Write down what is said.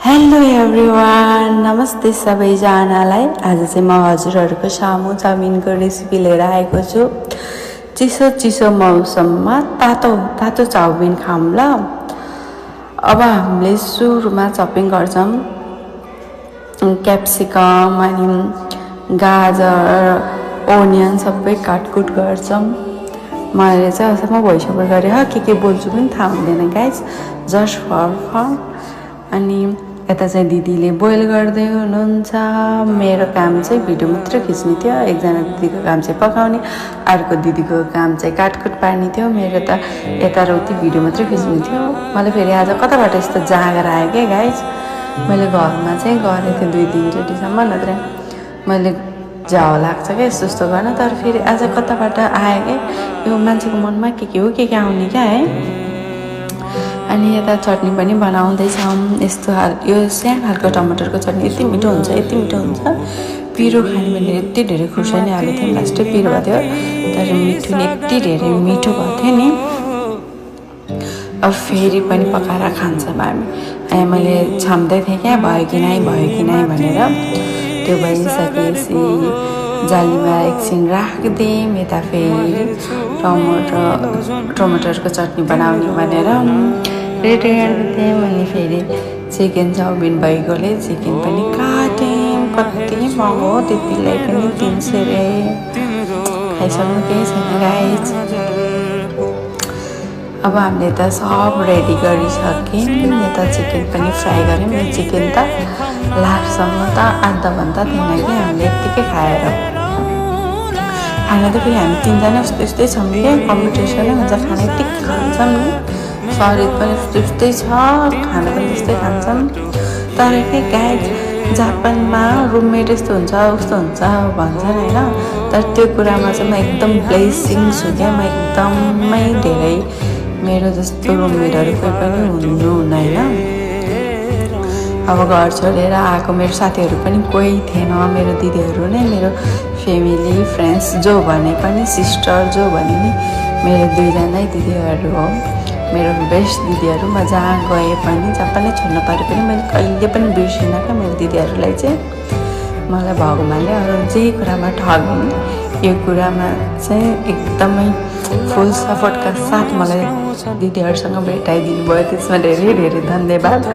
Hello everyone, नमस्ते सबैजनालाई। आज चाहिँ म हजुरहरूको सामु चाउमिनको रेसिपी लिएर आएको छु। चिसो चिसो मौसममा तातो तातो चाउमिन खाऊँ ल। अब हामीले सुरुमा चपिङ गर्छौँ क्याप्सिकम अनि गाजर ओनियन सबै काटकुट गर्छौँ। मैले चाहिँ अहिलेसम्म भोइस ओभर गरेँ के बोल्छु पनि थाहा हुँदैन गाइज, जस्ट फर फन। अनि यता चाहिँ दिदीले बोइल गर्दै हुनुहुन्छ। मेरो काम चाहिँ भिडियो मात्र खिच्ने थियो, एकजना दिदीको काम चाहिँ पकाउने, अर्को दिदीको काम चाहिँ काटकुट पार्ने थियो। मेरो त यता रोटी भिडियो मात्र खिच्ने थियो। मलाई फेरि आज कताबाट यस्तो जाँगर आयो क्या गाइज। मैले घरमा चाहिँ गरेको थिएँ 2-3 चोटिसम्म, नत्र मैले जाओ लाग्छ क्या यस्तो यस्तो गर्न। तर फेरि आज कताबाट आयो क्या, यो मान्छेको मनमा के हो के आउने क्या है। अनि यता चटनी पनि बनाउँदैछौँ। यस्तो यो सानो खालको टमाटरको चटनी यति मिठो हुन्छ, यति मिठो हुन्छ। पिरो खाने भने यति धेरै खुर्सानी हालेको थिएँ, लास्टै पिरो भएको थियो, तर मिठो नि यति धेरै मिठो भएको थियो नि। अब फेरि पनि पकाएर खान्छौँ हामी। अनि मैले छाम्दै थिएँ क्या भयो कि नै भनेर। त्यो भइसकेपछि जालीमा एकछिन राखिदिएँ। यता फेरि टमाटरको चटनी बनाउने भनेर रेडी गरिदिएँ। अनि फेरि चिकन चाउमिन भएकोले चिकन पनि काट्यौँ। कति महँगो हो, त्यतिलाई पनि 300 रे। खाइसक्नु केही छैन गाइज। अब हामीले त सब रेडी गरिसक्यौँ। यता चिकन पनि फ्राई गऱ्यौँ। चिकन त लास्टसम्म त आधाभन्दा थिएन कि हामीले यत्तिकै खाएर। खाना त फेरि हामी 3जना यस्तै छौँ कि कम्पिटिसनै हुन्छ, खाना यत्तिकै खान्छौँ नि। शरीर पनि त्यस्तै छ, खाना पनि त्यस्तै खान्छौँ। तर के गाइड जापानमा रुममेट यस्तो हुन्छ उस्तो हुन्छ भन्छन् होइन। तर त्यो कुरामा चाहिँ म एकदम ब्लेसिङ छु क्या। म एकदमै धेरै, मेरो जस्तो रुममेटहरू कोही पनि हुनुहुन्न होइन। अब घर छोडेर आएको मेरो साथीहरू पनि कोही थिएन, मेरो दिदीहरू नै मेरो फ्यामिली फ्रेन्ड्स जो भने पनि, सिस्टर जो भने नि मेरो 2जना दिदीहरू हो, मेरो बेस्ट दिदीहरू। म जहाँ गए पनि, जहाँ पनि छोड्न परे पनि मैले कहिले पनि बिर्सिनँ क्या मेरो दिदीहरूलाई चाहिँ। मलाई भगवान्ले अरू जे कुरामा ठग्ने, यो कुरामा चाहिँ एकदमै फुल सपोर्टका साथ मलाई दिदीहरूसँग भेटाइदिनु भयो। त्यसमा धेरै धेरै धन्यवाद।